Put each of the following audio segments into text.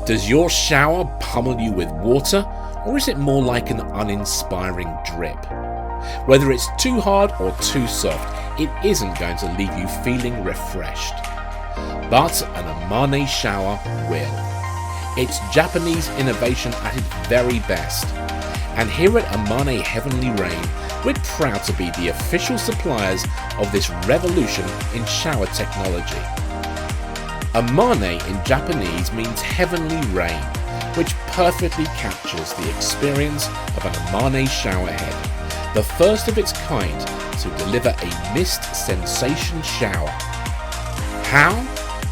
Does your shower pummel you with water, or is it more like an uninspiring drip? Whether it's too hard or too soft, it isn't going to leave you feeling refreshed. But an Amane shower will. It's Japanese innovation at its very best. And here at Amane Heavenly Rain, we're proud to be the official suppliers of this revolution in shower technology. Amane in Japanese means heavenly rain, which perfectly captures the experience of an Amane shower head, the first of its kind to deliver a mist sensation shower. How?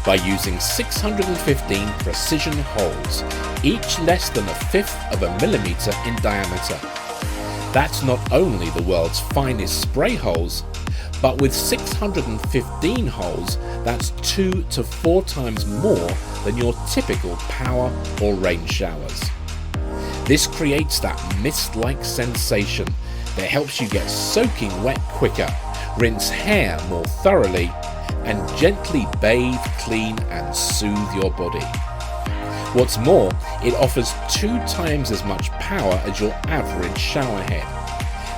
By using 615 precision holes, each less than a fifth of a millimeter in diameter. That's not only the world's finest spray holes, but with 615 holes, that's 2 to 4 times more than your typical power or rain showers. This creates that mist-like sensation that helps you get soaking wet quicker, rinse hair more thoroughly, and gently bathe, clean and soothe your body. What's more, it offers 2 times as much power as your average shower head.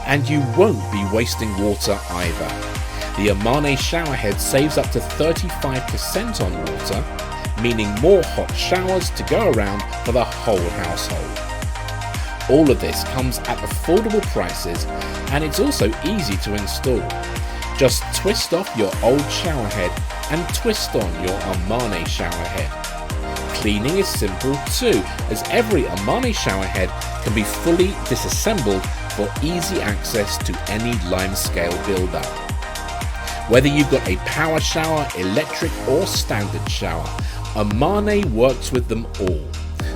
And you won't be wasting water either. The Amane showerhead saves up to 35% on water, meaning more hot showers to go around for the whole household. All of this comes at affordable prices, and it's also easy to install. Just twist off your old showerhead and twist on your Amane showerhead. Cleaning is simple too, as every Amane showerhead can be fully disassembled for easy access to any limescale buildup. Whether you've got a power shower, electric or standard shower, Amane works with them all,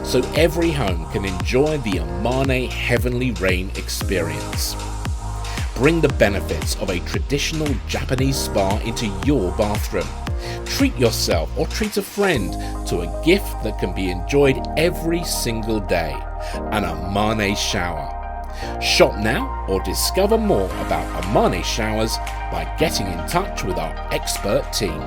so every home can enjoy the Amane Heavenly Rain experience. Bring the benefits of a traditional Japanese spa into your bathroom. Treat yourself or treat a friend to a gift that can be enjoyed every single day, an Amane shower. Shop now or discover more about Amane showers by getting in touch with our expert team.